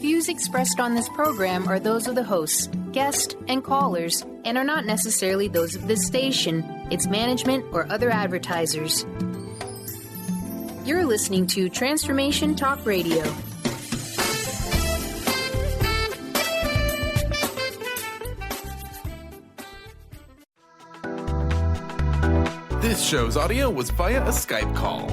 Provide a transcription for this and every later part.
Views expressed on this program are those of the hosts, guests, and callers, and are not necessarily those of this station, its management, or other advertisers. You're listening to Transformation Talk Radio. This show's audio was via a Skype call.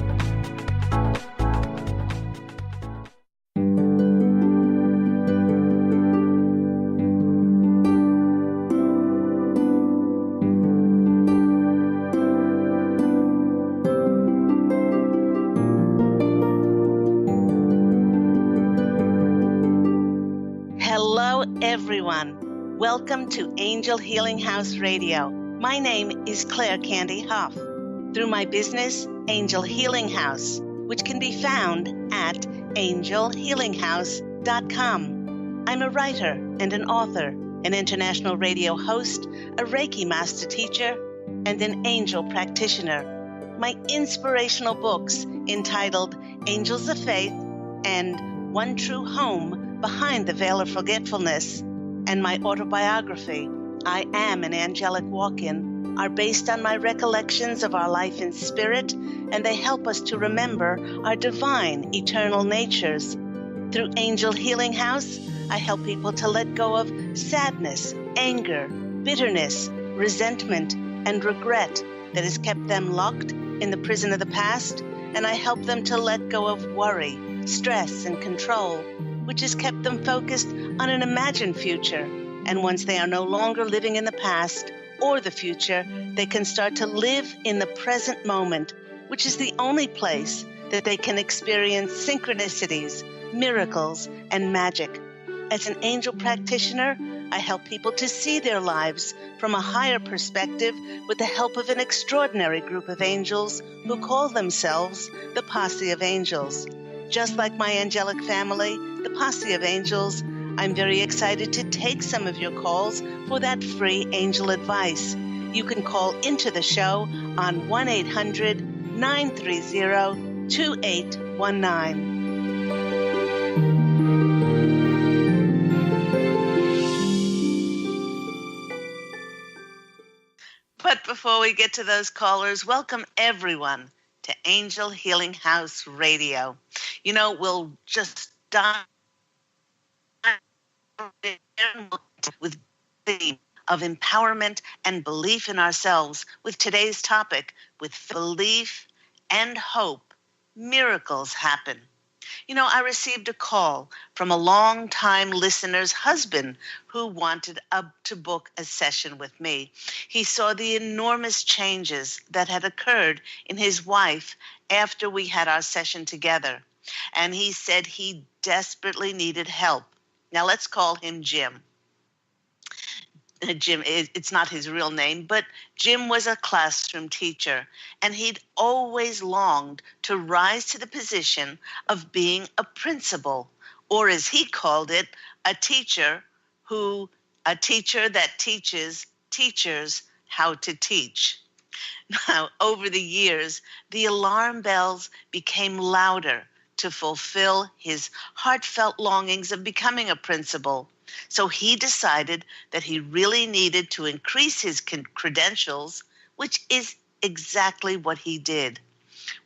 Hello, everyone. Welcome to Angel Healing House Radio. My name is Candy Hough. Through my business, Angel Healing House, which can be found at angelhealinghouse.com. I'm a writer and an author, an international radio host, a Reiki master teacher, and an angel practitioner. My inspirational books entitled Angels of Faith and One True Home Behind the Veil of Forgetfulness, and my autobiography, I Am an Angelic Walk-In, are based on my recollections of our life in spirit, and they help us to remember our divine, eternal natures. Through Angel Healing House, I help people to let go of sadness, anger, bitterness, resentment, and regret that has kept them locked in the prison of the past, and I help them to let go of worry, stress, and control, which has kept them focused on an imagined future. And once they are no longer living in the past or the future, they can start to live in the present moment, which is the only place that they can experience synchronicities, miracles, and magic. As an angel practitioner, I help people to see their lives from a higher perspective with the help of an extraordinary group of angels who call themselves the Posse of Angels. Just like my angelic family, the Posse of Angels, I'm very excited to take some of your calls for that free angel advice. You can call into the show on 1-800-930-2819. But before we get to those callers, welcome everyone to Angel Healing House Radio. You know, we'll just dive with the theme of empowerment and belief in ourselves with today's topic, with belief and hope, miracles happen. You know, I received a call from a long-time listener's husband who wanted to book a session with me. He saw the enormous changes that had occurred in his wife after we had our session together, and he said he desperately needed help. Now, let's call him Jim. Jim, it's not his real name, but Jim was a classroom teacher, and he'd always longed to rise to the position of being a principal, or as he called it, a teacher that teaches teachers how to teach. Now, over the years, the alarm bells became louder to fulfill his heartfelt longings of becoming a principal. So he decided that he really needed to increase his credentials, which is exactly what he did.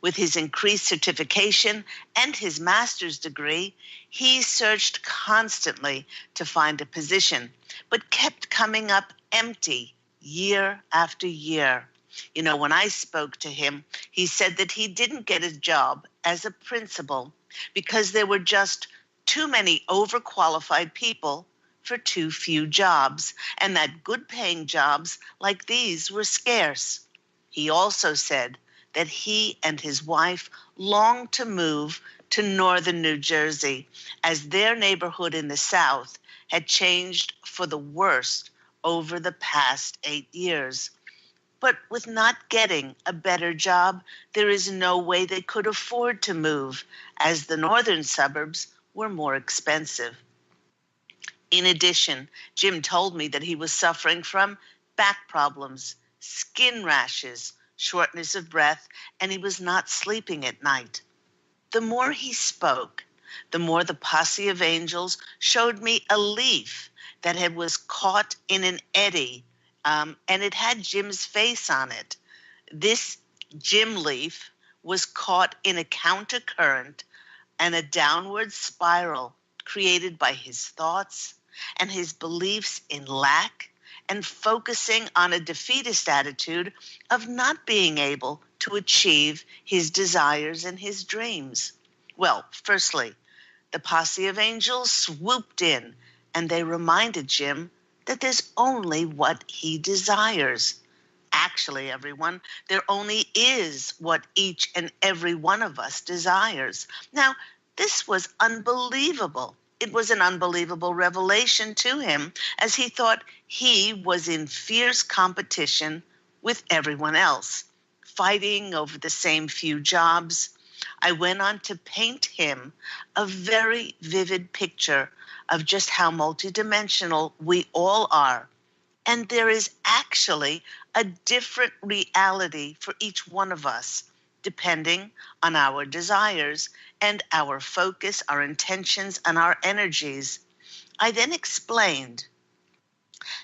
With his increased certification and his master's degree, he searched constantly to find a position, but kept coming up empty year after year. You know, when I spoke to him, he said that he didn't get a job as a principal because there were just too many overqualified people for too few jobs, and that good-paying jobs like these were scarce. He also said that he and his wife longed to move to northern New Jersey, as their neighborhood in the South had changed for the worst over the past 8 years. But with not getting a better job, there is no way they could afford to move, as the northern suburbs were more expensive. In addition, Jim told me that he was suffering from back problems, skin rashes, shortness of breath, and he was not sleeping at night. The more he spoke, the more the Posse of Angels showed me a leaf that was caught in an eddy, and it had Jim's face on it. This Jim leaf was caught in a countercurrent and a downward spiral created by his thoughts and his beliefs in lack and focusing on a defeatist attitude of not being able to achieve his desires and his dreams. Well, firstly, the Posse of Angels swooped in and they reminded Jim that there's only what he desires. Actually, everyone, there only is what each and every one of us desires. Now, this was unbelievable. It was an unbelievable revelation to him as he thought he was in fierce competition with everyone else, fighting over the same few jobs. I went on to paint him a very vivid picture of just how multidimensional we all are. And there is actually a different reality for each one of us, depending on our desires and our focus, our intentions, and our energies. I then explained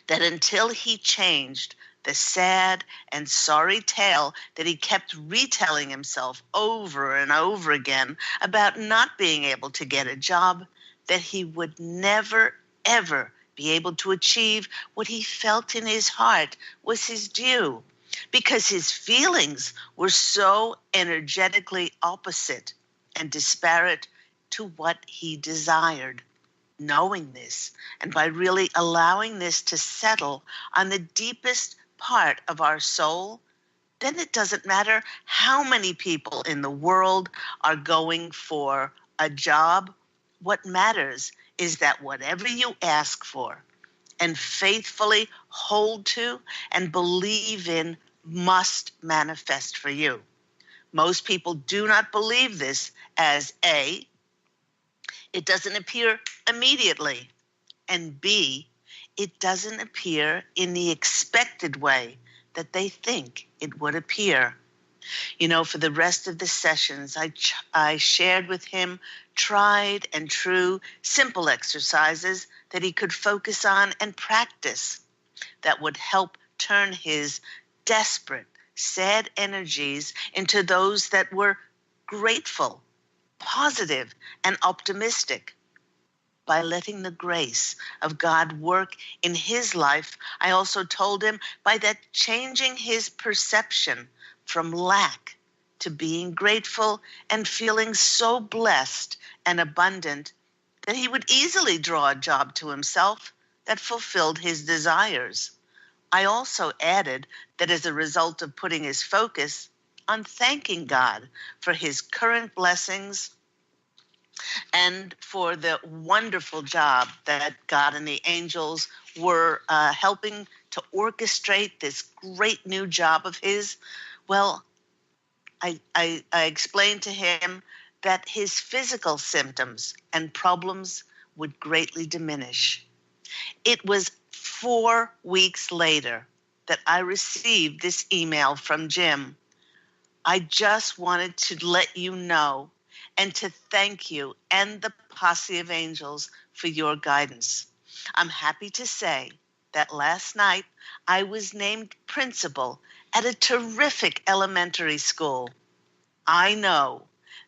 that until he changed the sad and sorry tale that he kept retelling himself over and over again about not being able to get a job, that he would never, ever be able to achieve what he felt in his heart was his due, because his feelings were so energetically opposite and disparate to what he desired. Knowing this, and by really allowing this to settle on the deepest part of our soul, then it doesn't matter how many people in the world are going for a job. What matters is that whatever you ask for and faithfully hold to and believe in must manifest for you. Most people do not believe this as A, it doesn't appear immediately, and B, it doesn't appear in the expected way that they think it would appear. You know, for the rest of the sessions, I shared with him tried and true, simple exercises that he could focus on and practice that would help turn his desperate, sad energies into those that were grateful, positive, and optimistic. By letting the grace of God work in his life, I also told him by that changing his perception from lack to being grateful and feeling so blessed and abundant that he would easily draw a job to himself that fulfilled his desires. I also added that as a result of putting his focus on thanking God for his current blessings and for the wonderful job that God and the angels were helping to orchestrate this great new job of his, well, I explained to him that his physical symptoms and problems would greatly diminish. It was 4 weeks later that I received this email from Jim. I just wanted to let you know and to thank you and the Posse of Angels for your guidance. I'm happy to say that last night I was named principal at a terrific elementary school. I know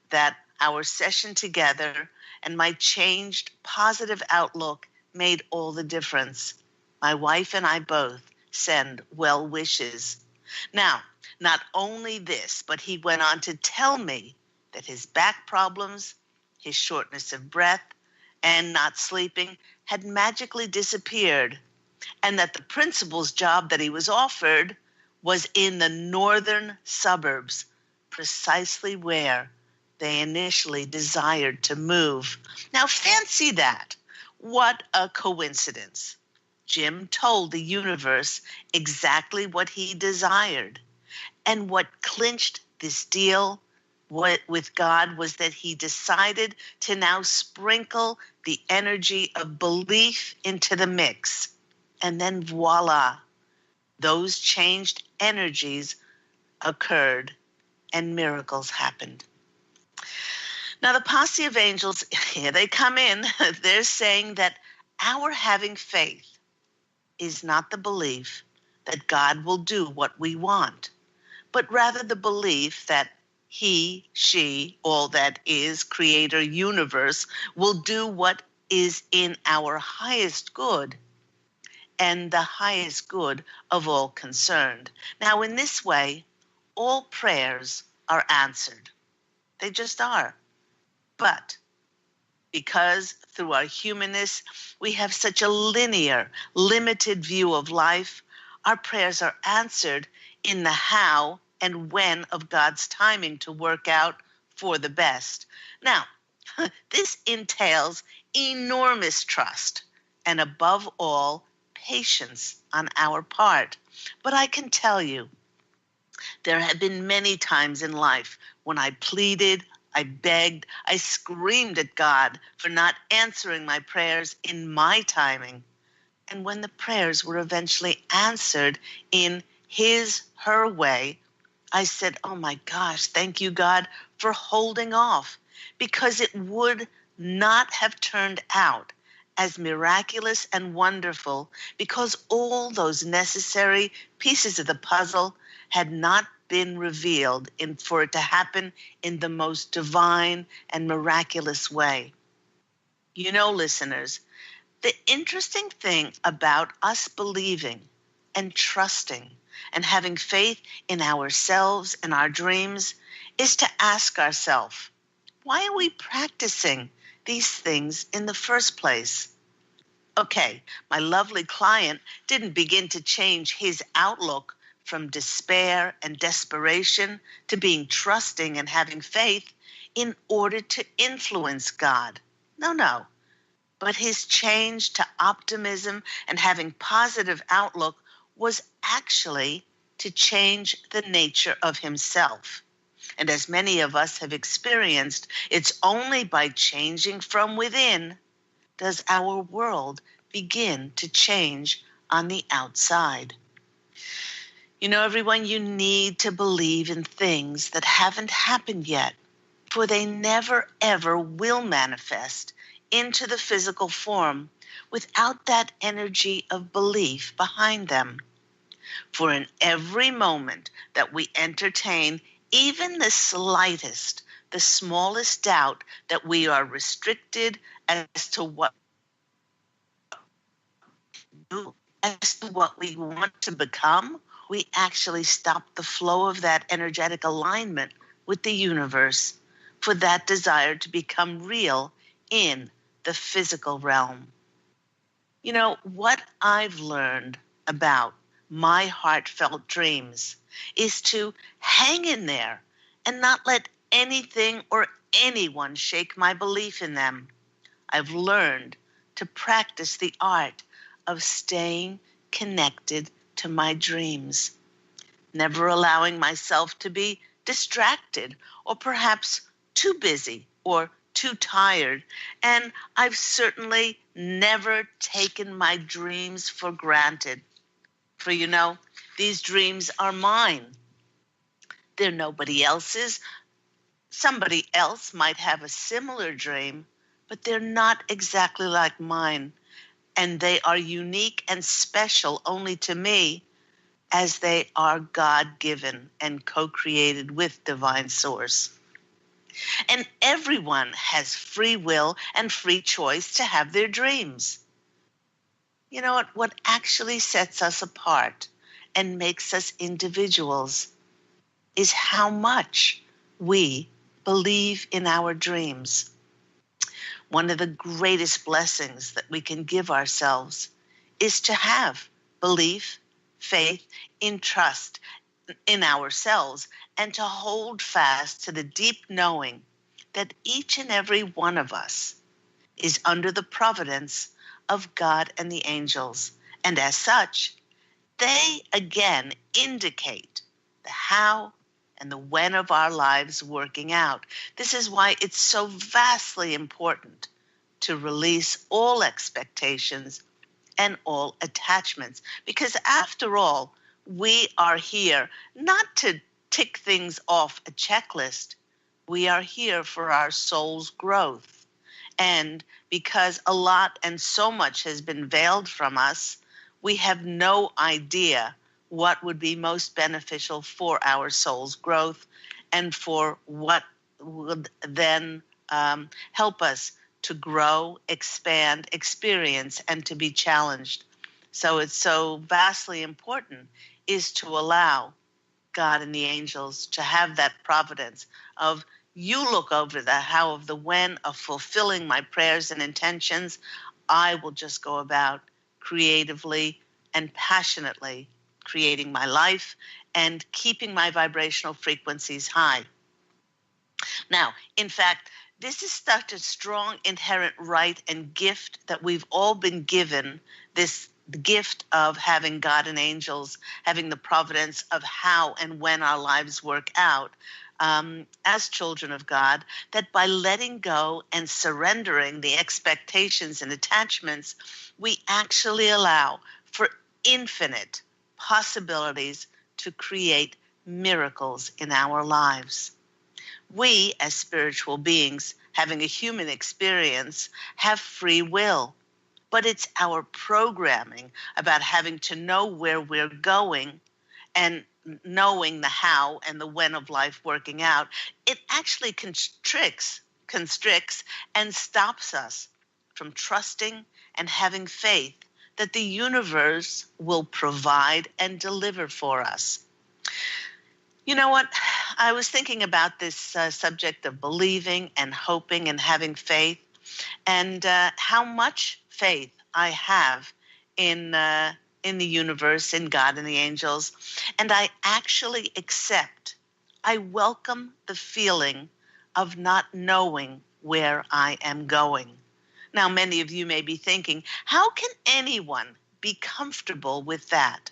that our session together and my changed positive outlook made all the difference. My wife and I both send well wishes. Now, not only this, but he went on to tell me that his back problems, his shortness of breath, and not sleeping had magically disappeared, and that the principal's job that he was offered was in the northern suburbs, precisely where they initially desired to move. Now, fancy that. What a coincidence. Jim told the universe exactly what he desired. And what clinched this deal with God was that he decided to now sprinkle the energy of belief into the mix. And then voila, those changed energies occurred and miracles happened. Now, the Posse of Angels, here they come in. They're saying that our having faith is not the belief that God will do what we want, but rather the belief that he, she, all that is, creator, universe, will do what is in our highest good and the highest good of all concerned. Now, in this way, all prayers are answered. They just are. But because through our humanness, we have such a linear, limited view of life, our prayers are answered in the how and when of God's timing to work out for the best. Now, this entails enormous trust and above all, patience on our part. But I can tell you, there have been many times in life when I pleaded, I begged, I screamed at God for not answering my prayers in my timing. And when the prayers were eventually answered in his, her way, I said, oh my gosh, thank you, God, for holding off, because it would not have turned out as miraculous and wonderful because all those necessary pieces of the puzzle had not been revealed for it to happen in the most divine and miraculous way. You know, listeners, the interesting thing about us believing and trusting and having faith in ourselves and our dreams is to ask ourselves, why are we practicing these things in the first place? Okay, my lovely client didn't begin to change his outlook from despair and desperation to being trusting and having faith in order to influence God. No. But his change to optimism and having positive outlook was actually to change the nature of himself. And as many of us have experienced, it's only by changing from within does our world begin to change on the outside. You know, everyone, you need to believe in things that haven't happened yet, for they never, ever will manifest into the physical form without that energy of belief behind them. For in every moment that we entertain even the slightest, the smallest doubt that we are restricted as to what we want to become, we actually stop the flow of that energetic alignment with the universe for that desire to become real in the physical realm. You know, what I've learned about my heartfelt dreams is to hang in there and not let anything or anyone shake my belief in them. I've learned to practice the art of staying connected to my dreams, never allowing myself to be distracted or perhaps too busy or too tired. And I've certainly never taken my dreams for granted. For you know, these dreams are mine. They're nobody else's. Somebody else might have a similar dream, but they're not exactly like mine. And they are unique and special only to me, as they are God-given and co-created with Divine Source. And everyone has free will and free choice to have their dreams. You know what actually sets us apart and makes us individuals is how much we believe in our dreams. One of the greatest blessings that we can give ourselves is to have belief, faith, in trust in ourselves, and to hold fast to the deep knowing that each and every one of us is under the providence of God and the angels. And as such, they again indicate the how and the when of our lives working out. This is why it's so vastly important to release all expectations and all attachments. Because after all, we are here not to tick things off a checklist, We are here for our soul's growth. And because a lot and so much has been veiled from us, we have no idea what would be most beneficial for our soul's growth and for what would then help us to grow, expand, experience, and to be challenged. So it's so vastly important is to allow God and the angels to have that providence of you look over the how of the when of fulfilling my prayers and intentions. I will just go about creatively and passionately creating my life and keeping my vibrational frequencies high. Now, in fact, this is such a strong inherent right and gift that we've all been given, this gift of having God and angels, having the providence of how and when our lives work out as children of God, that by letting go and surrendering the expectations and attachments, we actually allow for infinite possibilities to create miracles in our lives. We, as spiritual beings, having a human experience, have free will. But it's our programming about having to know where we're going and knowing the how and the when of life working out. It actually constricts and stops us from trusting and having faith that the universe will provide and deliver for us. You know what? I was thinking about this subject of believing and hoping and having faith, and how much faith I have in the universe, in God and the angels, and I actually accept. I welcome the feeling of not knowing where I am going. Now, many of you may be thinking, how can anyone be comfortable with that?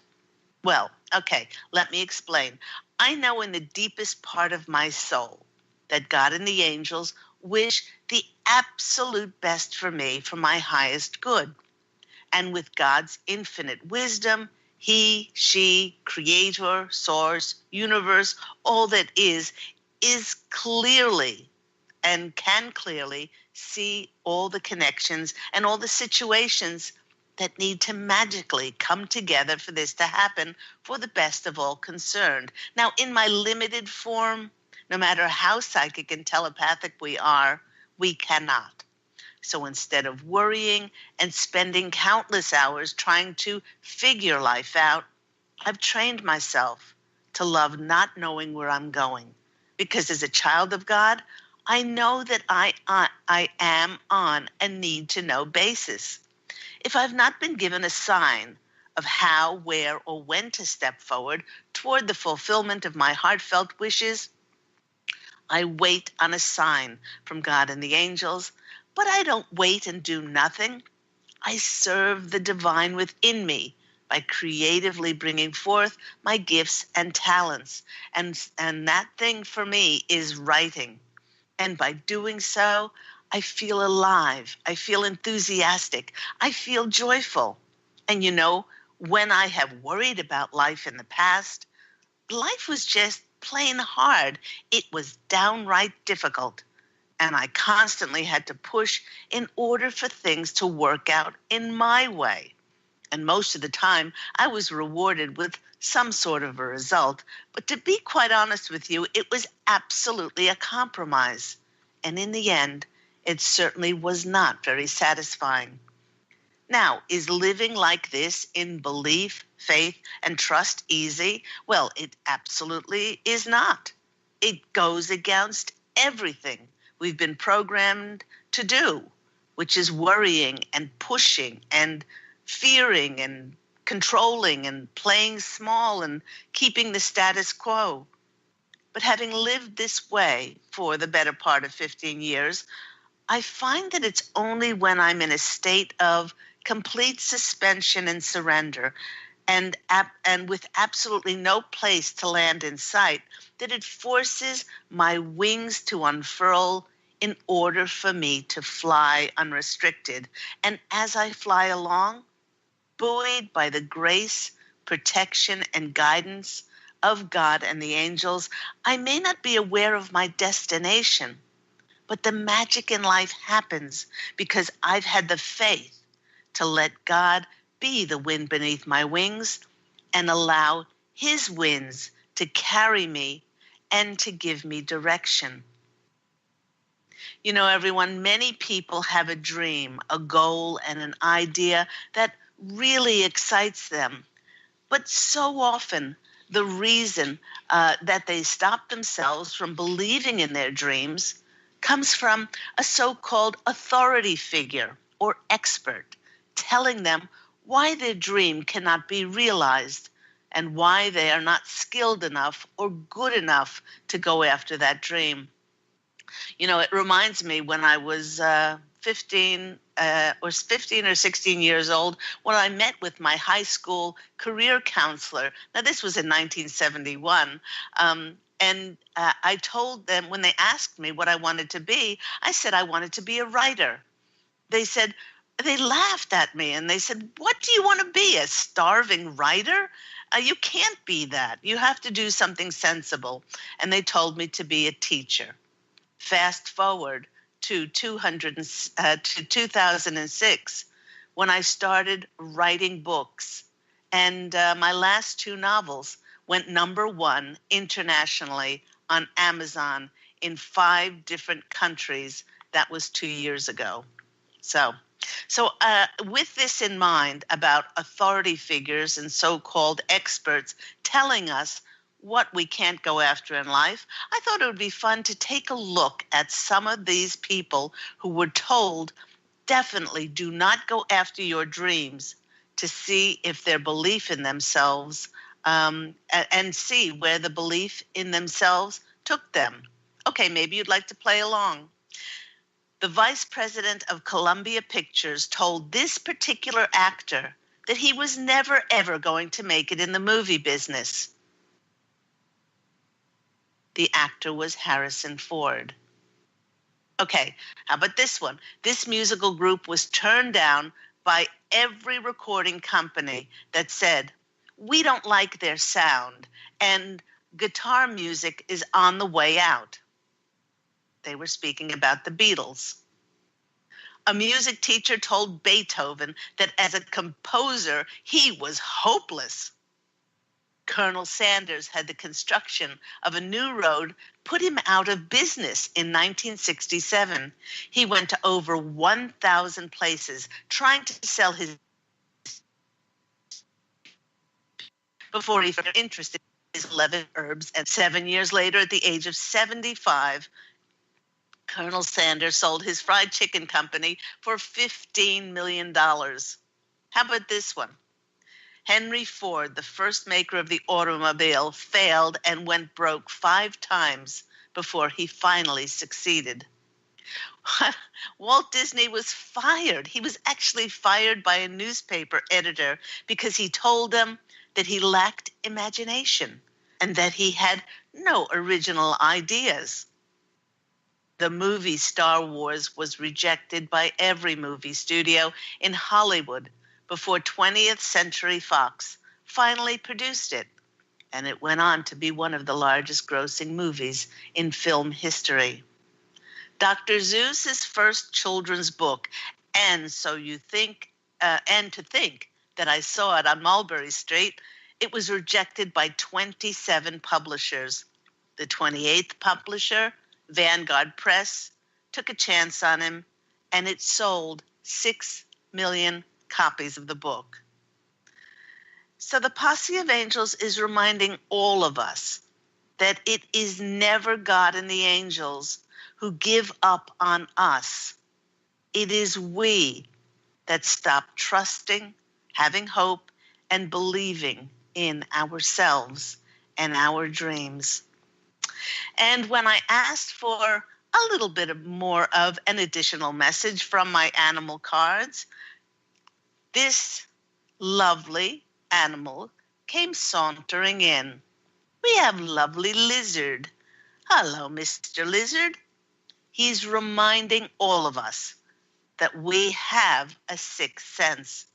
Well, okay, let me explain. I know in the deepest part of my soul that God and the angels wish the absolute best for me, for my highest good. And with God's infinite wisdom, he, she, creator, source, universe, all that is clearly and can clearly see all the connections and all the situations that need to magically come together for this to happen for the best of all concerned. Now, in my limited form, no matter how psychic and telepathic we are, we cannot. So instead of worrying and spending countless hours trying to figure life out, I've trained myself to love not knowing where I'm going. Because as a child of God, I know that I am on a need to know basis. If I've not been given a sign of how, where, or when to step forward toward the fulfillment of my heartfelt wishes, I wait on a sign from God and the angels, but I don't wait and do nothing. I serve the divine within me by creatively bringing forth my gifts and talents. And that thing for me is writing. And by doing so, I feel alive. I feel enthusiastic. I feel joyful. And you know, when I have worried about life in the past, life was just plain hard. It was downright difficult. And I constantly had to push in order for things to work out in my way. And most of the time, I was rewarded with some sort of a result. But to be quite honest with you, it was absolutely a compromise. And in the end, it certainly was not very satisfying. Now, is living like this in belief, faith, and trust easy? Well, it absolutely is not. It goes against everything we've been programmed to do, which is worrying and pushing and fearing and controlling and playing small and keeping the status quo. But having lived this way for the better part of 15 years, I find that it's only when I'm in a state of complete suspension and surrender and with absolutely no place to land in sight that it forces my wings to unfurl in order for me to fly unrestricted. And as I fly along, buoyed by the grace, protection, and guidance of God and the angels, I may not be aware of my destination, but the magic in life happens because I've had the faith to let God be the wind beneath my wings and allow his winds to carry me and to give me direction. You know, everyone, many people have a dream, a goal, and an idea that really excites them. But so often, the reason that they stop themselves from believing in their dreams comes from a so-called authority figure or expert telling them why their dream cannot be realized and why they are not skilled enough or good enough to go after that dream. You know, it reminds me when I was 15 or 16 years old, when I met with my high school career counselor. Now, this was in 1971. And I told them, when they asked me what I wanted to be, I said I wanted to be a writer. They laughed at me and they said, "What do you want to be, a starving writer? You can't be that. You have to do something sensible." And they told me to be a teacher. Fast forward to 2006, when I started writing books, and my last two novels went #1 internationally on Amazon in 5 different countries. That was 2 years ago. So with this in mind about authority figures and so-called experts telling us what we can't go after in life, I thought it would be fun to take a look at some of these people who were told, definitely do not go after your dreams, to see if their belief in themselves, and see where the belief in themselves took them. Okay, maybe you'd like to play along. The vice president of Columbia Pictures told this particular actor that he was never, ever going to make it in the movie business. The actor was Harrison Ford. Okay, how about this one? This musical group was turned down by every recording company that said, "We don't like their sound, and guitar music is on the way out." They were speaking about the Beatles. A music teacher told Beethoven that as a composer, he was hopeless. Colonel Sanders had the construction of a new road put him out of business in 1967. He went to over 1,000 places trying to sell his before he got interested in his 11 herbs. And 7 years later, at the age of 75, Colonel Sanders sold his fried chicken company for $15 million. How about this one? Henry Ford, the first maker of the automobile, failed and went broke 5 times before he finally succeeded. Walt Disney was fired. He was actually fired by a newspaper editor because he told them that he lacked imagination and that he had no original ideas. The movie Star Wars was rejected by every movie studio in Hollywood before 20th Century Fox finally produced it, and it went on to be one of the largest grossing movies in film history. Dr. Seuss's first children's book, and to think that I saw it on Mulberry Street, it was rejected by 27 publishers. The 28th publisher, Vanguard Press, took a chance on him, and it sold 6 million copies of the book. So the Posse of Angels is reminding all of us that it is never God and the angels who give up on us. It is we that stop trusting, having hope, and believing in ourselves and our dreams. And when I asked for a little bit more of an additional message from my animal cards, this lovely animal came sauntering in. We have lovely Lizard. Hello, Mr. Lizard. He's reminding all of us that we have a sixth sense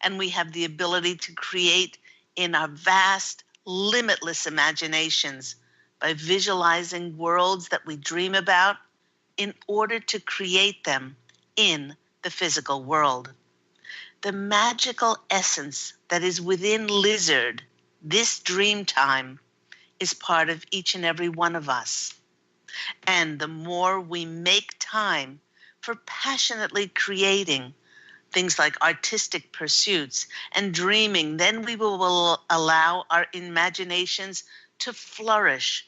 and we have the ability to create in our vast, limitless imaginations by visualizing worlds that we dream about in order to create them in the physical world. The magical essence that is within Lizard, this dream time, is part of each and every one of us. And the more we make time for passionately creating things like artistic pursuits and dreaming, then we will allow our imaginations to flourish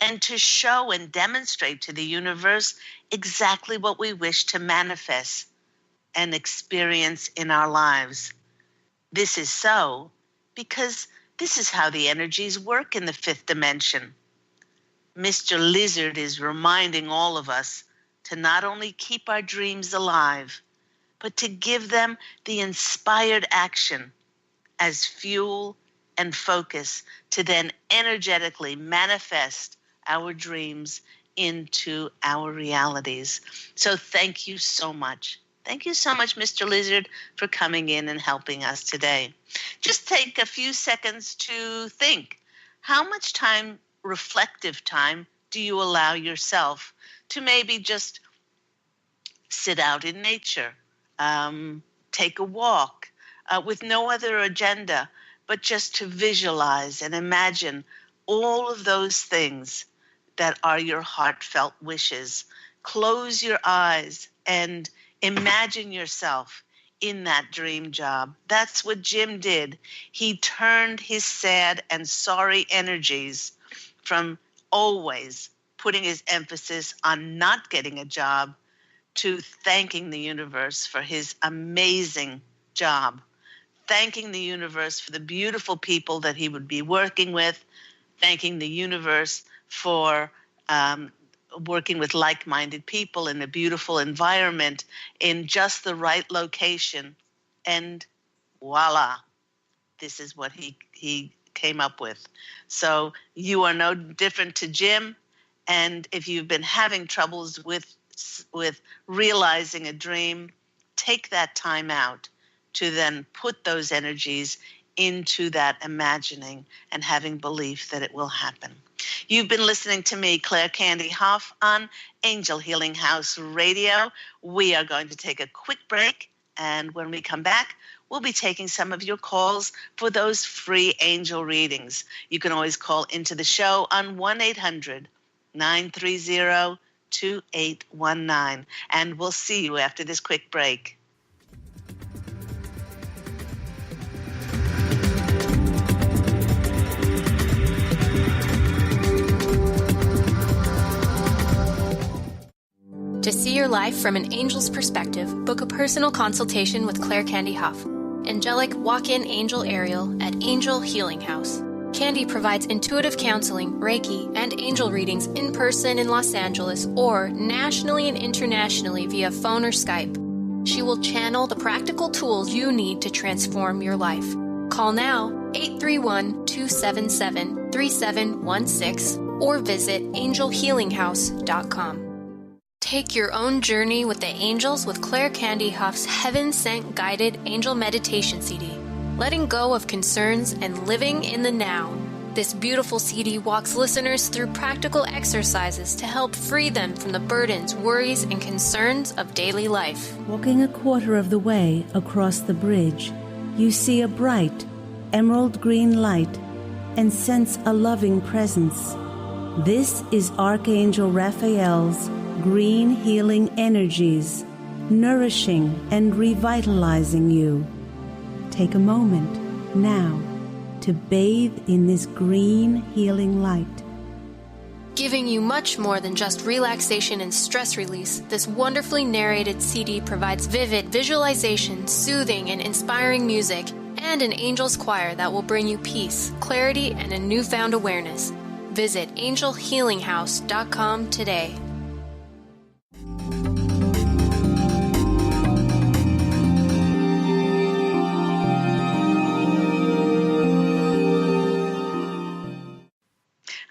and to show and demonstrate to the universe exactly what we wish to manifest and experience in our lives. This is so because this is how the energies work in the fifth dimension. Mr. Lizard is reminding all of us to not only keep our dreams alive, but to give them the inspired action as fuel and focus to then energetically manifest our dreams into our realities. So thank you so much. Thank you so much, Mr. Lizard, for coming in and helping us today. Just take a few seconds to think. How much time, reflective time, do you allow yourself to maybe just sit out in nature, take a walk with no other agenda, but just to visualize and imagine all of those things that are your heartfelt wishes. Close your eyes and imagine yourself in that dream job. That's what Jim did. He turned his sad and sorry energies from always putting his emphasis on not getting a job to thanking the universe for his amazing job, thanking the universe for the beautiful people that he would be working with, thanking the universe for working with like-minded people in a beautiful environment in just the right location. And voila, this is what he came up with. So you are no different to Jim. And if you've been having troubles with realizing a dream, take that time out to then put those energies into that imagining and having belief that it will happen. You've been listening to me, Claire Candy Hough, on Angel Healing House Radio. We are going to take a quick break, and when we come back, we'll be taking some of your calls for those free angel readings. You can always call into the show on 1-800-930-2819, and we'll see you after this quick break. To see your life from an angel's perspective, book a personal consultation with Claire Candy Hough, angelic walk-in angel Ariel at Angel Healing House. Candy provides intuitive counseling, Reiki, and angel readings in person in Los Angeles or nationally and internationally via phone or Skype. She will channel the practical tools you need to transform your life. Call now, 831-277-3716, or visit angelhealinghouse.com. Take your own journey with the angels with Claire Candy Hough's Heaven Sent Guided Angel Meditation CD, letting go of concerns and living in the now. This beautiful CD walks listeners through practical exercises to help free them from the burdens, worries, and concerns of daily life. Walking a quarter of the way across the bridge, you see a bright, emerald green light and sense a loving presence. This is Archangel Raphael's green healing energies, nourishing and revitalizing you. Take a moment now to bathe in this green healing light. Giving you much more than just relaxation and stress release, this wonderfully narrated CD provides vivid visualization, soothing and inspiring music, and an angel's choir that will bring you peace, clarity, and a newfound awareness. Visit angelhealinghouse.com today.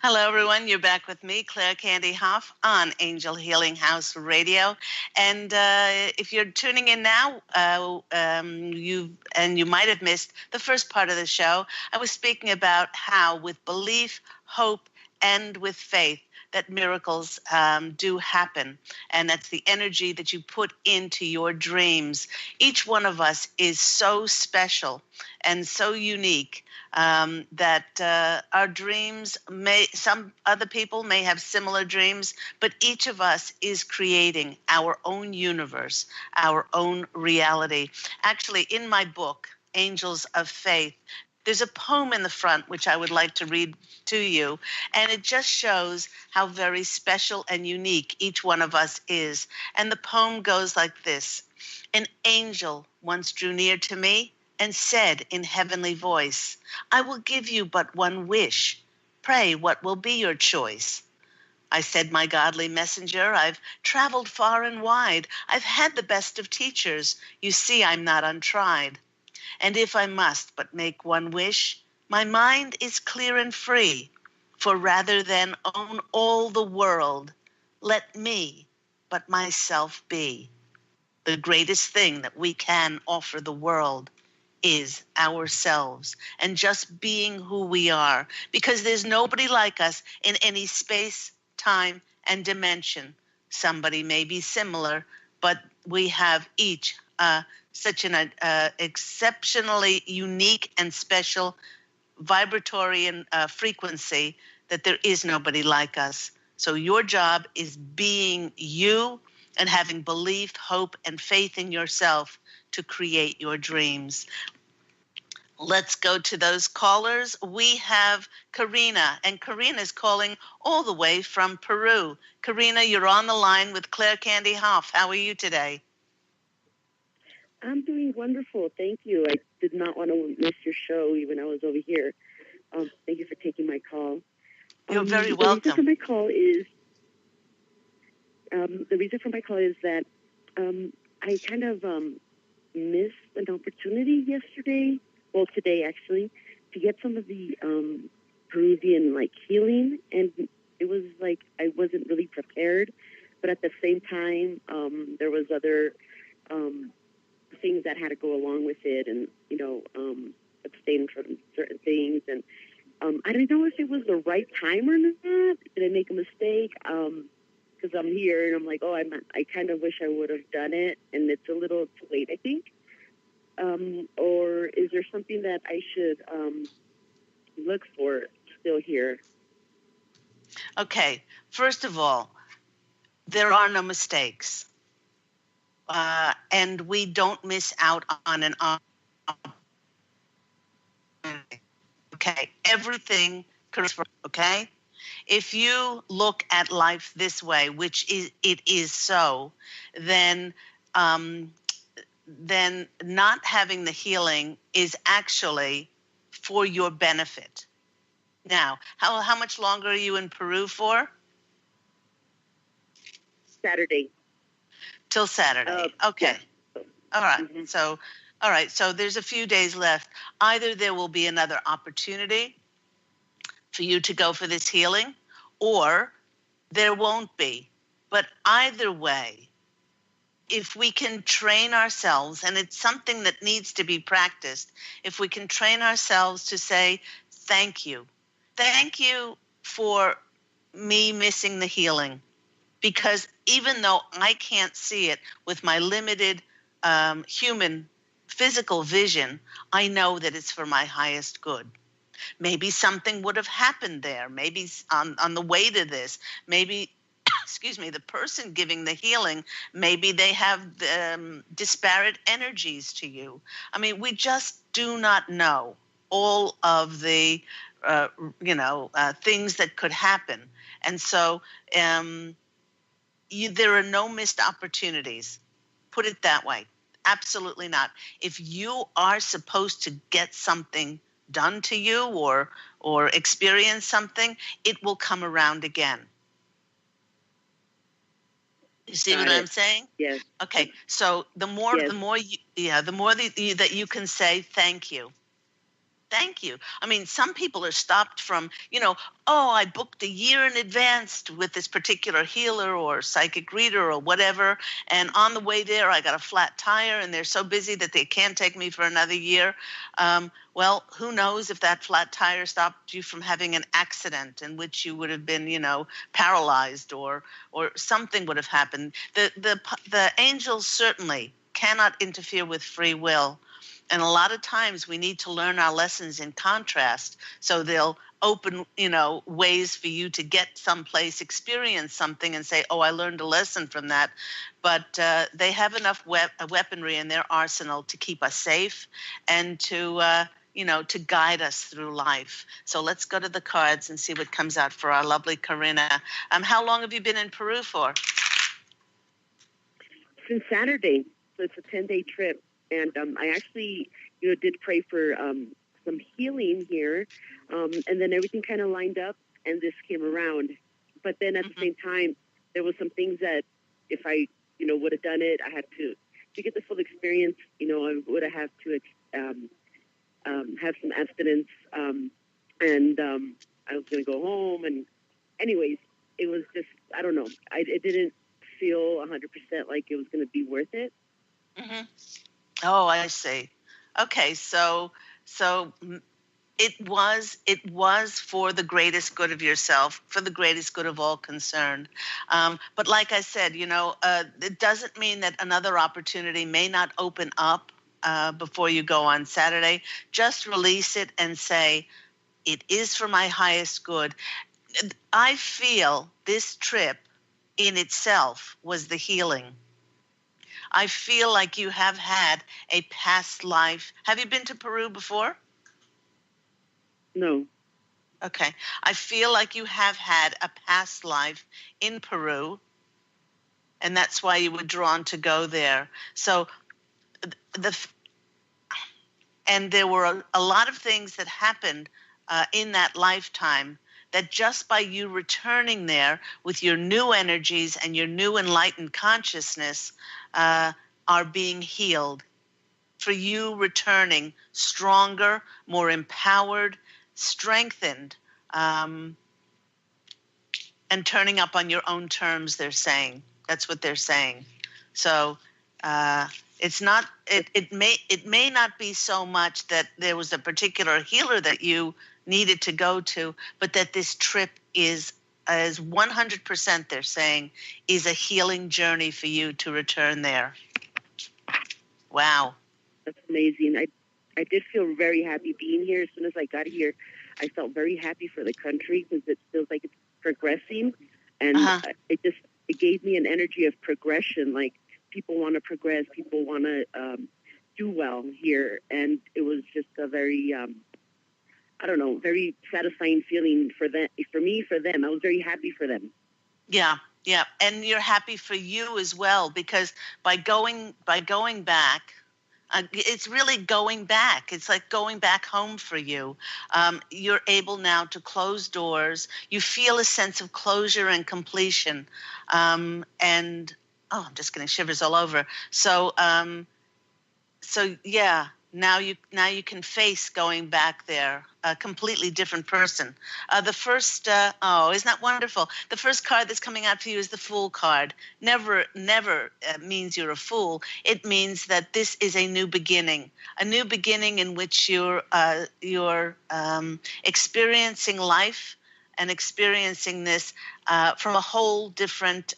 Hello, everyone. You're back with me, Claire Candy Hough, on Angel Healing House Radio. And if you're tuning in now, you might have missed the first part of the show. I was speaking about how, with belief, hope, and with faith, that miracles do happen. And that's the energy that you put into your dreams. Each one of us is so special and so unique. That our dreams some other people may have similar dreams, but each of us is creating our own universe, our own reality. Actually, in my book, Angels of Faith, there's a poem in the front which I would like to read to you, and it just shows how very special and unique each one of us is. And the poem goes like this: An angel once drew near to me and said in heavenly voice, I will give you but one wish. Pray, what will be your choice? I said, my godly messenger, I've traveled far and wide. I've had the best of teachers. You see, I'm not untried. And if I must but make one wish, my mind is clear and free. For rather than own all the world, let me but myself be. The greatest thing that we can offer the world is ourselves, and just being who we are, because there's nobody like us in any space, time, and dimension. Somebody may be similar, but we have each such an exceptionally unique and special vibratory and frequency that there is nobody like us. So your job is being you and having belief, hope, and faith in yourself to create your dreams. Let's go to those callers. We have Karina, and Karina is calling all the way from Peru. Karina, you're on the line with Claire Candy Hough. How are you today? I'm doing wonderful. Thank you. I did not want to miss your show even I was over here. Thank you for taking my call. You're very welcome. The reason for my call is that I kind of missed an opportunity yesterday, well, today actually, to get some of the Peruvian healing, and it was like I wasn't really prepared, but at the same time, there was other things that had to go along with it, and abstain from certain things, and I don't know if it was the right time or not. Did I make a mistake? Because I'm here and I'm like, I kind of wish I would have done it, and it's a little too late, I think. Or is there something that I should look for still here? Okay, first of all, there are no mistakes. And we don't miss out on an opportunity. Okay, everything correct. Okay, if you look at life this way, which it is so, then not having the healing is actually for your benefit. Now, how much longer are you in Peru for? Saturday. Till Saturday. Okay. Yeah. All right. Mm-hmm. So there's a few days left. Either there will be another opportunity for you to go for this healing, or there won't be. But either way, if we can train ourselves, and it's something that needs to be practiced, if we can train ourselves to say, thank you for me missing the healing. Because even though I can't see it with my limited human physical vision, I know that it's for my highest good. Maybe something would have happened there. Maybe on the way to this, maybe, the person giving the healing, maybe they have disparate energies to you. I mean, we just do not know all of the, things that could happen. And so, there are no missed opportunities. Put it that way. Absolutely not. If you are supposed to get something done to you or experience something, it will come around again. You see what I'm saying? Yes. Okay. So the more that you can say thank you. Thank you. I mean, some people are stopped from, oh, I booked a year in advance with this particular healer or psychic reader or whatever. And on the way there, I got a flat tire and they're so busy that they can't take me for another year. Well, who knows if that flat tire stopped you from having an accident in which you would have been, paralyzed or something would have happened. The angels certainly cannot interfere with free will. And a lot of times we need to learn our lessons in contrast. So they'll open, ways for you to get someplace, experience something and say, oh, I learned a lesson from that. But they have enough weaponry in their arsenal to keep us safe and to guide us through life. So let's go to the cards and see what comes out for our lovely Corinna. How long have you been in Peru for? Since Saturday. So it's a 10-day trip. And I actually, did pray for some healing here. And then everything kind of lined up and this came around. But then at the same time, there was some things that if I, would have done it, I had to get the full experience, I would have had to have some abstinence. And I was going to go home. And anyways, it was just, I don't know. It didn't feel 100% like it was going to be worth it. Mm-hmm. Oh, I see. Okay, so it was for the greatest good of yourself, for the greatest good of all concerned. But like I said, it doesn't mean that another opportunity may not open up before you go on Saturday. Just release it and say, it is for my highest good. I feel this trip in itself was the healing. I feel like you have had a past life. Have you been to Peru before? No. Okay. I feel like you have had a past life in Peru, and that's why you were drawn to go there. So and there were a lot of things that happened in that lifetime that just by you returning there with your new energies and your new enlightened consciousness are being healed. For you returning stronger, more empowered, strengthened, and turning up on your own terms, they're saying. That's what they're saying. So it's not. It may not be so much that there was a particular healer that you needed to go to, but that this trip is 100%, they're saying, is a healing journey for you to return there. Wow. That's amazing. I did feel very happy being here. As soon as I got here, I felt very happy for the country because it feels like it's progressing. And it gave me an energy of progression. Like people want to progress, people want to do well here. And it was just a very, very satisfying feeling for me, for them. I was very happy for them. Yeah. Yeah. And you're happy for you as well, because by going back, it's really going back. It's like going back home for you. You're able now to close doors. You feel a sense of closure and completion. I'm just getting shivers all over. So yeah, now you can face going back there, a completely different person. The first, isn't that wonderful? The first card that's coming out for you is the Fool card. Never means you're a fool. It means that this is a new beginning in which you're experiencing life and experiencing this from a whole different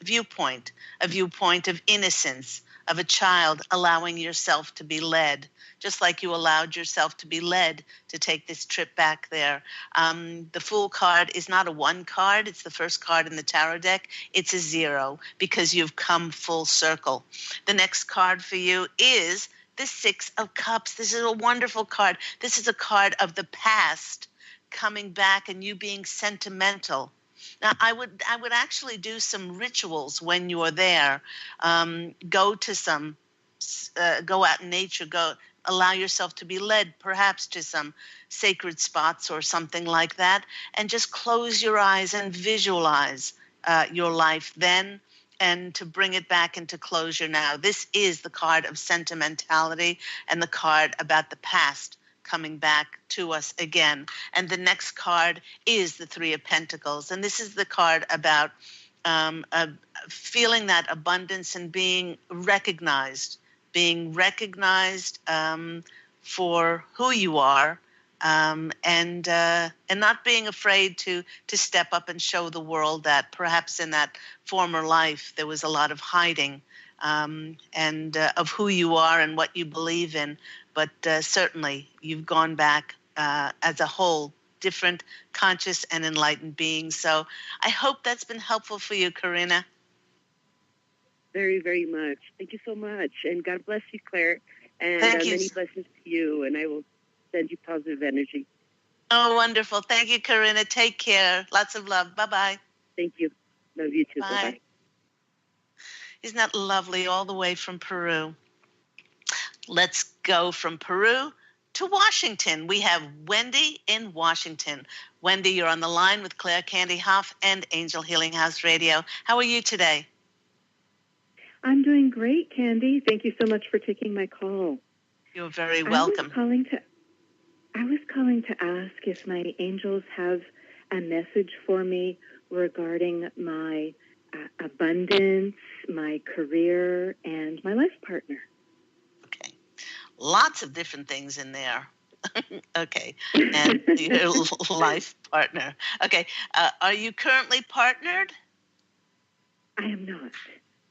viewpoint, a viewpoint of innocence, of a child allowing yourself to be led, just like you allowed yourself to be led to take this trip back there. The Fool card is not a 1 card. It's the first card in the tarot deck. It's a 0 because you've come full circle. The next card for you is the 6 of Cups. This is a wonderful card. This is a card of the past coming back and you being sentimental. Now, I would actually do some rituals when you're there. Go out in nature. Allow yourself to be led, perhaps to some sacred spots or something like that, and just close your eyes and visualize your life then, and to bring it back into closure now. This is the card of sentimentality and the card about the past coming back to us again. And the next card is the Three of Pentacles. And this is the card about feeling that abundance and being recognized for who you are, and not being afraid to step up and show the world that perhaps in that former life there was a lot of hiding, and of who you are and what you believe in. But certainly you've gone back as a whole, different, conscious, and enlightened being. So I hope that's been helpful for you, Karina. Very, very much. Thank you so much. And God bless you, Claire. And Thank you. many blessings to you. And I will send you positive energy. Oh, wonderful. Thank you, Karina. Take care. Lots of love. Bye-bye. Thank you. Love you too. Bye. Bye-bye. Isn't that lovely, all the way from Peru? Let's go from Peru to Washington. We have Wendy in Washington. Wendy, you're on the line with Claire, Candy Hough, and Angel Healing House Radio. How are you today? I'm doing great, Candy. Thank you so much for taking my call. You're very welcome. I was calling to ask if my angels have a message for me regarding my abundance, my career, and my life partner. Okay. Lots of different things in there. Okay. And your life partner. Okay. Are you currently partnered? I am not.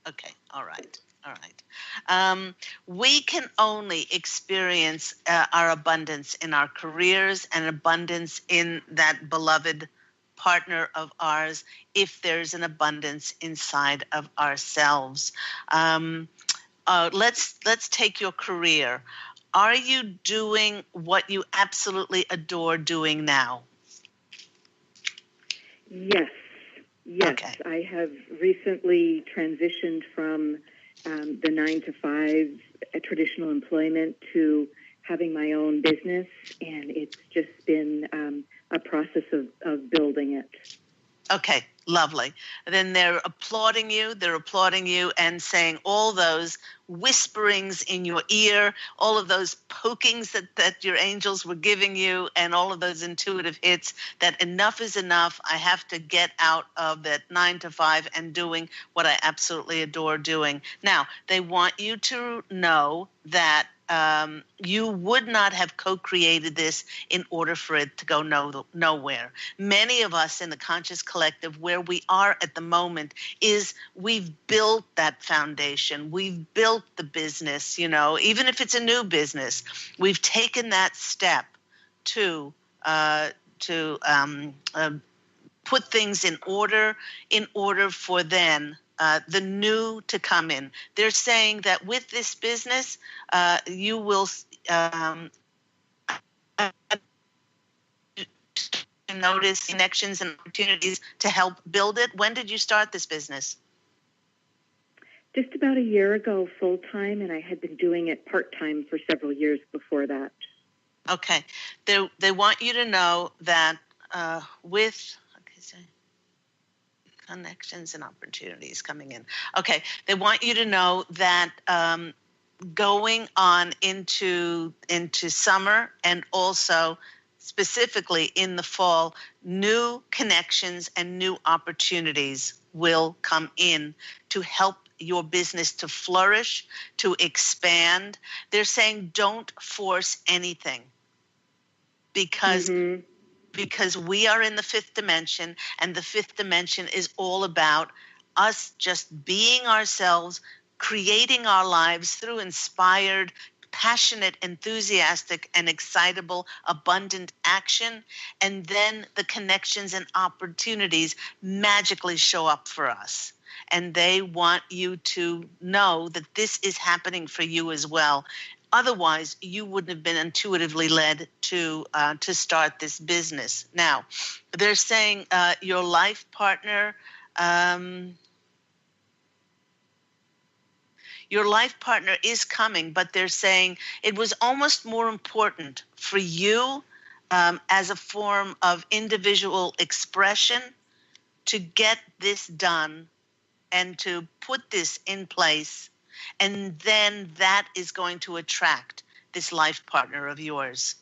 Okay. All right. All right. We can only experience our abundance in our careers and abundance in that beloved partner of ours if there's an abundance inside of ourselves. Let's take your career. Are you doing what you absolutely adore doing now? Yes. Yes. Okay. I have recently transitioned from the 9-to-5 traditional employment to having my own business, and it's just been a process of building it. Okay, lovely. Then they're applauding you and saying all those whisperings in your ear, all of those pokings that your angels were giving you, and all of those intuitive hits that enough is enough. I have to get out of that 9-to-5 and doing what I absolutely adore doing. Now, they want you to know that you would not have co-created this in order for it to go nowhere. Many of us in the conscious collective, where we are at the moment, is we've built that foundation. We've built the business, even if it's a new business. We've taken that step to put things in order for then the new to come in. They're saying that with this business, you will notice connections and opportunities to help build it. When did you start this business? Just about a year ago, full-time, and I had been doing it part-time for several years before that. Okay. They want you to know that with connections and opportunities coming in. Okay. They want you to know that going on into summer and also specifically in the fall, new connections and new opportunities will come in to help your business to flourish, to expand. They're saying don't force anything because we are in the fifth dimension, and the fifth dimension is all about us just being ourselves, creating our lives through inspired, passionate, enthusiastic, and excitable, abundant action. And then the connections and opportunities magically show up for us. And they want you to know that this is happening for you as well. Otherwise, you wouldn't have been intuitively led to start this business. Now, they're saying your life partner, your life partner is coming, but they're saying it was almost more important for you as a form of individual expression to get this done and to put this in place. And then that is going to attract this life partner of yours.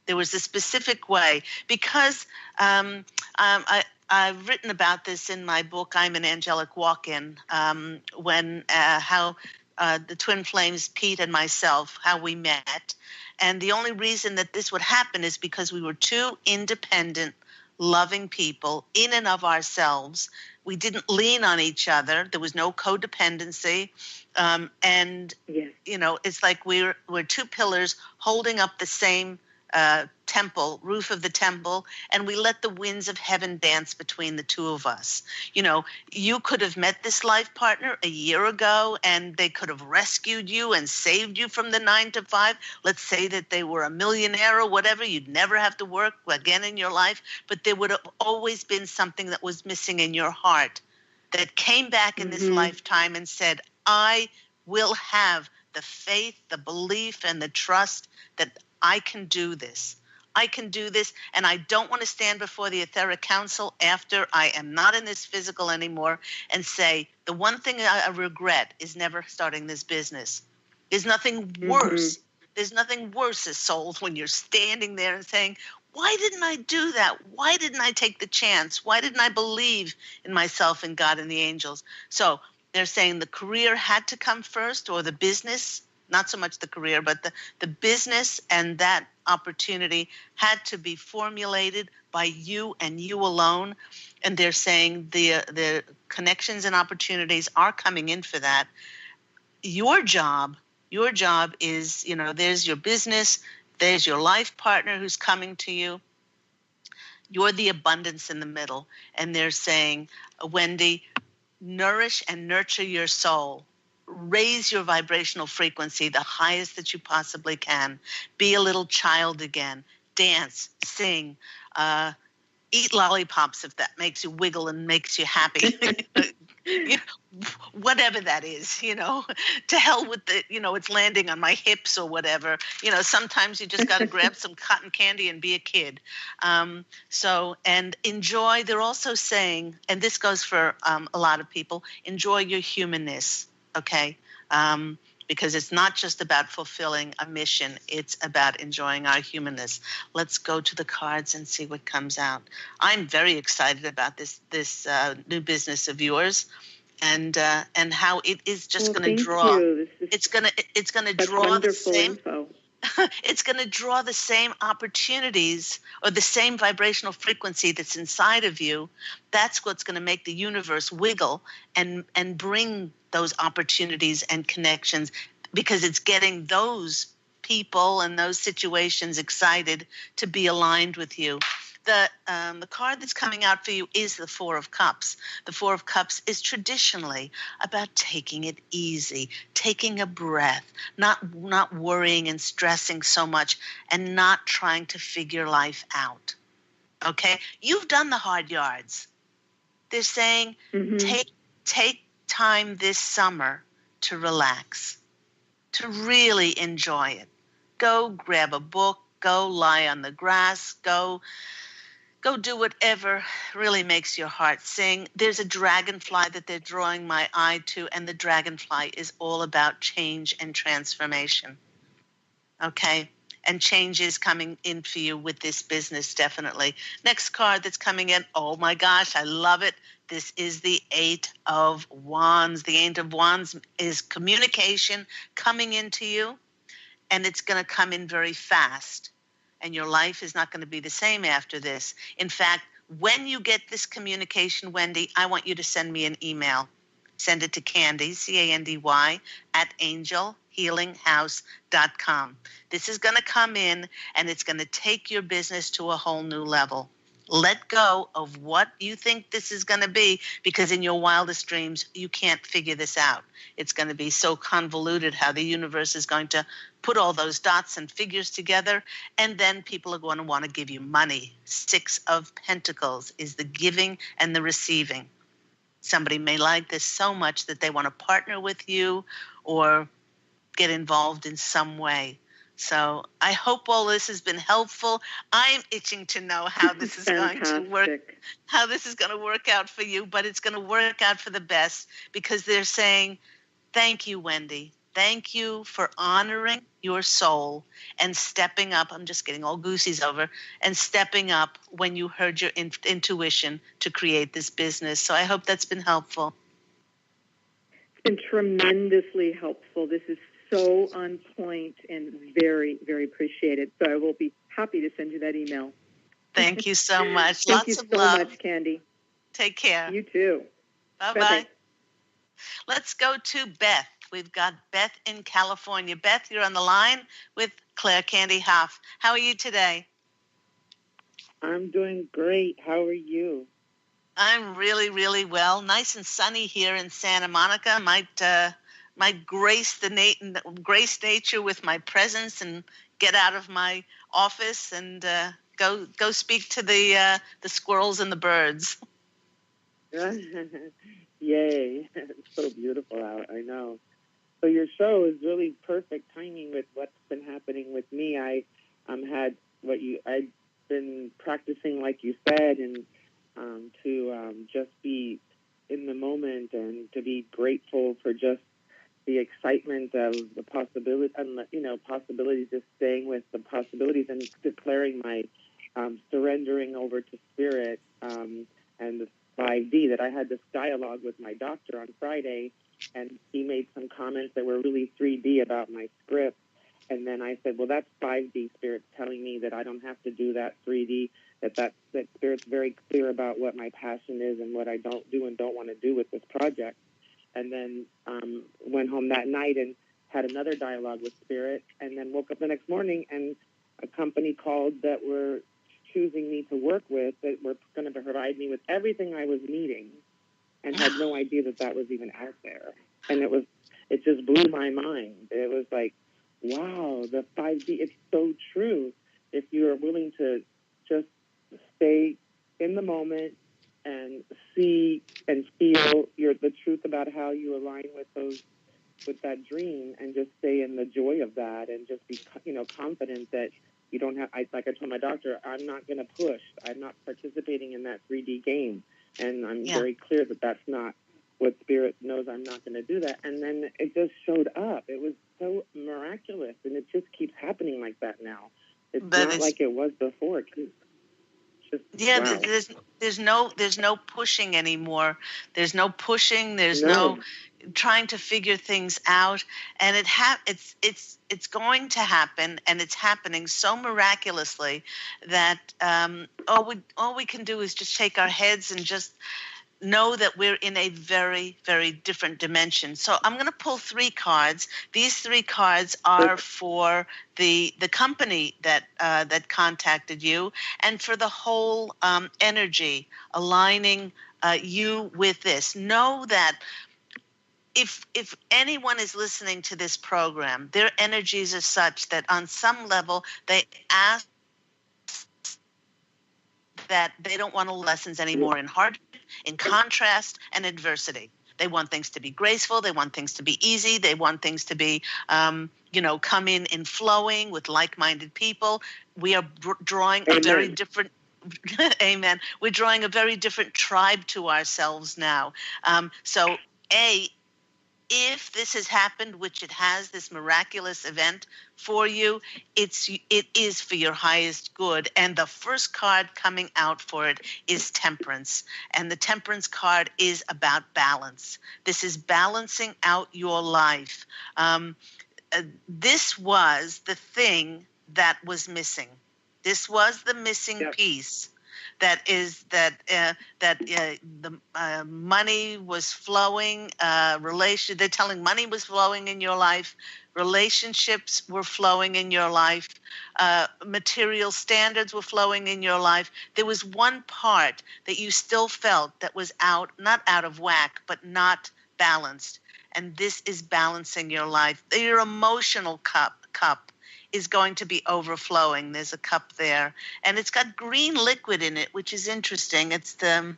There was a specific way, because I've written about this in my book, I'm an Angelic Walk-In, how the twin flames, Pete and myself, how we met. And the only reason that this would happen is because we were two independent, loving people in and of ourselves. We didn't lean on each other. There was no codependency. And, Yes. it's like we're two pillars holding up the same roof of the temple, and we let the winds of heaven dance between the two of us. You could have met this life partner a year ago, and they could have rescued you and saved you from the 9 to 5. Let's say that they were a millionaire or whatever. You'd never have to work again in your life, but there would have always been something that was missing in your heart that came back in this lifetime and said, I will have the faith, the belief, and the trust that I can do this. I can do this, and I don't want to stand before the etheric council after I am not in this physical anymore and say, the one thing I regret is never starting this business. There's nothing worse. There's nothing worse as souls when you're standing there and saying, why didn't I do that? Why didn't I take the chance? Why didn't I believe in myself and God and the angels? So they're saying the career had to come first, or the business. Not so much the career, but the business and that opportunity had to be formulated by you and you alone. And they're saying the connections and opportunities are coming in for that. Your job is, there's your business, there's your life partner who's coming to you. You're the abundance in the middle. And they're saying, Wendy, nourish and nurture your soul. Raise your vibrational frequency the highest that you possibly can. Be a little child again. Dance, sing, eat lollipops if that makes you wiggle and makes you happy. Whatever that is, to hell with the, it's landing on my hips or whatever. Sometimes you just got to grab some cotton candy and be a kid. And enjoy. They're also saying, and this goes for a lot of people, enjoy your humanness. Okay, because it's not just about fulfilling a mission, it's about enjoying our humanness. Let's go to the cards and see what comes out. I'm very excited about this new business of yours, and how it is just going to draw. It's going to draw the same. Info. It's going to draw the same opportunities or the same vibrational frequency that's inside of you. That's what's going to make the universe wiggle and bring those opportunities and connections, because it's getting those people and those situations excited to be aligned with you. The card that's coming out for you is the Four of Cups. The Four of Cups is traditionally about taking it easy, taking a breath, not worrying and stressing so much, and not trying to figure life out. Okay? You've done the hard yards. They're saying take time this summer to relax, to really enjoy it. Go grab a book, go lie on the grass, go do whatever really makes your heart sing. There's a dragonfly that they're drawing my eye to, and the dragonfly is all about change and transformation. Okay? And change is coming in for you with this business, definitely. Next card that's coming in, oh my gosh, I love it. This is the Eight of Wands. The Eight of Wands is communication coming into you, and it's going to come in very fast. And your life is not going to be the same after this. In fact, when you get this communication, Wendy, I want you to send me an email. Send it to Candy, Candy, at angelhealinghouse.com. This is going to come in, and it's going to take your business to a whole new level. Let go of what you think this is going to be, because in your wildest dreams, you can't figure this out. It's going to be so convoluted how the universe is going to put all those dots and figures together, and then people are going to want to give you money. Six of Pentacles is the giving and the receiving. Somebody may like this so much that they want to partner with you or get involved in some way. So I hope all this has been helpful. I'm itching to know how this is going to work, how this is going to work out for you, but it's going to work out for the best, because they're saying, thank you, Wendy. Thank you for honoring your soul and stepping up. I'm just getting all goosies over, and stepping up when you heard your intuition to create this business. So I hope that's been helpful. It's been tremendously helpful. This is so on point and very, very appreciated. So I will be happy to send you that email. Thank you so much. Thank Lots you of so love. much, Candy. Take care. You too. Bye-bye. Bye-bye. Let's go to Beth. We've got Beth in California. Beth, you're on the line with Claire Candy Hough. How are you today? I'm doing great. How are you? I'm really, really well. Nice and sunny here in Santa Monica. Might grace nature with my presence and get out of my office and go speak to the squirrels and the birds. Yay. It's so beautiful out, I know. So your show is really perfect timing with what's been happening with me. I've been practicing, like you said, and to just be in the moment and to be grateful for just the excitement of the possibility, possibilities, just staying with the possibilities and declaring my surrendering over to spirit and the 5D. That I had this dialogue with my doctor on Friday, and he made some comments that were really 3D about my script. And then I said, well, that's 5D. Spirit's telling me that I don't have to do that 3D, that Spirit's very clear about what my passion is and what I don't do and don't want to do with this project. And then went home that night and had another dialogue with Spirit, and then woke up the next morning and a company called that were choosing me to work with, that were going to provide me with everything I was needing, and had no idea that was even out there. And it just blew my mind. It was like, wow, the 5D, it's so true. If you are willing to just stay in the moment and see and feel the truth about how you align with that dream, and just stay in the joy of that, and just be, confident that you don't have, like I told my doctor, I'm not going to push. I'm not participating in that 3D game. And I'm very clear that that's not what Spirit knows. I'm not going to do that. And then it just showed up. It was so miraculous, and it just keeps happening like that now. It's not like it was before. Wow. There's no pushing anymore. There's no pushing. There's no trying to figure things out, and it's going to happen, and it's happening so miraculously that all we can do is just shake our heads and just know that we're in a very, very different dimension. So I'm going to pull 3 cards. These 3 cards are for the company that contacted you, and for the whole energy aligning you with this. Know that if anyone is listening to this program, their energies are such that on some level they ask that they don't want lessons anymore in hardship, in contrast, and adversity. They want things to be graceful. They want things to be easy. They want things to be, come in flowing with like-minded people. We are drawing a very different Amen. We're drawing a very different tribe to ourselves now. So, if this has happened, which it has, this miraculous event for you, it is for your highest good. And the first card coming out for it is Temperance. And the Temperance card is about balance. This is balancing out your life. This was the thing that was missing. This was the missing piece. That the money was flowing, they're telling money was flowing in your life, relationships were flowing in your life, material standards were flowing in your life. There was one part that you still felt that was not out of whack, but not balanced. And this is balancing your life. Your emotional cup is going to be overflowing. There's a cup there, and it's got green liquid in it, which is interesting. It's the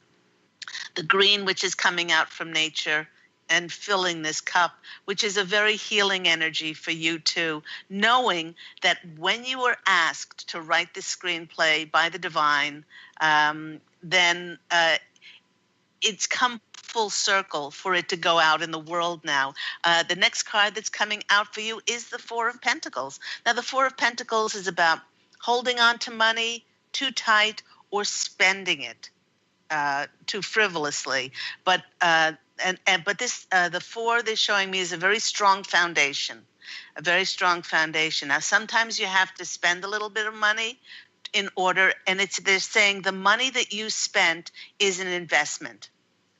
green which is coming out from nature and filling this cup, which is a very healing energy for you too, knowing that when you were asked to write this screenplay by the divine, then it's come full circle for it to go out in the world now. The next card that's coming out for you is the Four of Pentacles. Now, the Four of Pentacles is about holding on to money too tight or spending it too frivolously. But the four they're showing me is a very strong foundation, a very strong foundation. Now, sometimes you have to spend a little bit of money in order, and they're saying the money that you spent is an investment.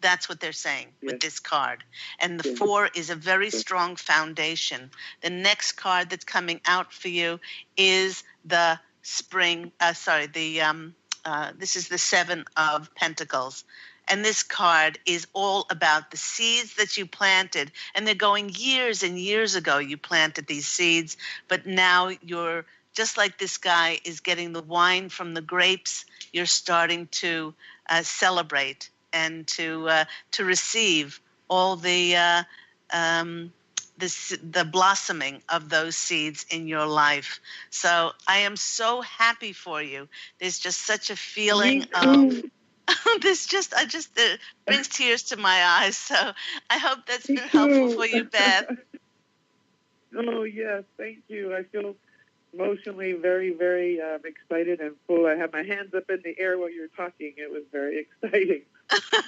That's what they're saying with this card. And the four is a very strong foundation. The next card that's coming out for you is the this is the Seven of Pentacles. And this card is all about the seeds that you planted. And they're going years and years ago you planted these seeds, but now you're just like this guy is getting the wine from the grapes. You're starting to celebrate and to receive all the blossoming of those seeds in your life. So I am so happy for you. There's just such a feeling of it brings tears to my eyes. So I hope that's been helpful for you, Beth. Oh, yes, thank you. I feel emotionally very, very excited and full. I had my hands up in the air while you were talking. It was very exciting.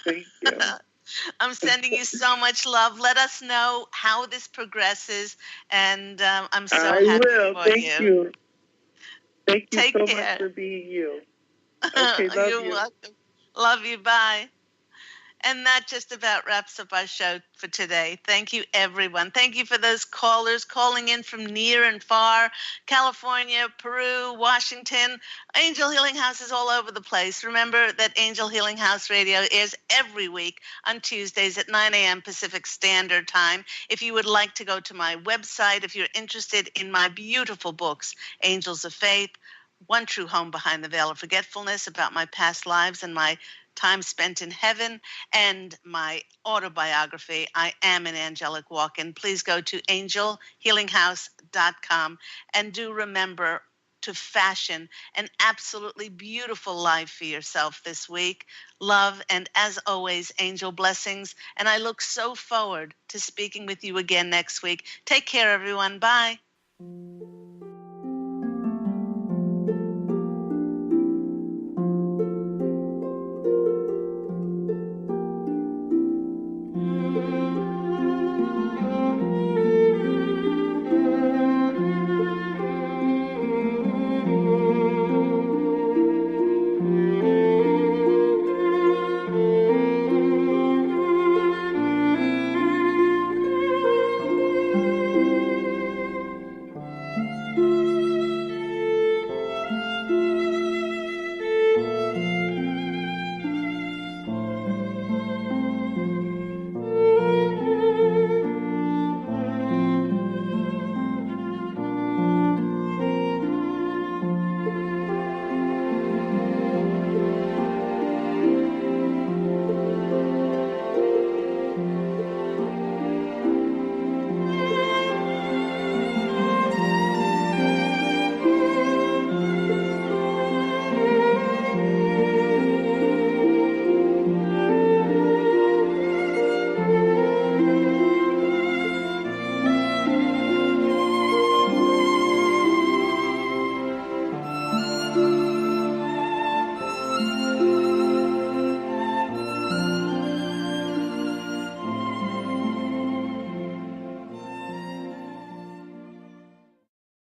Thank you. I'm sending you so much love. Let us know how this progresses, and I'm so happy for Thank you. Thank you Take so care. much for being you. Okay, love You're welcome. Love you. Bye. And that just about wraps up our show for today. Thank you, everyone. Thank you for those callers calling in from near and far, California, Peru, Washington. Angel Healing House is all over the place. Remember that Angel Healing House Radio airs every week on Tuesdays at 9 a.m. Pacific Standard Time. If you would like to go to my website, if you're interested in my beautiful books, Angels of Faith, One True Home Behind the Veil of Forgetfulness, about my past lives and my time spent in heaven, and my autobiography, I Am an Angelic Walk-In, please go to angelhealinghouse.com, and do remember to fashion an absolutely beautiful life for yourself this week. Love, and as always, angel blessings, and I look so forward to speaking with you again next week. Take care, everyone. Bye.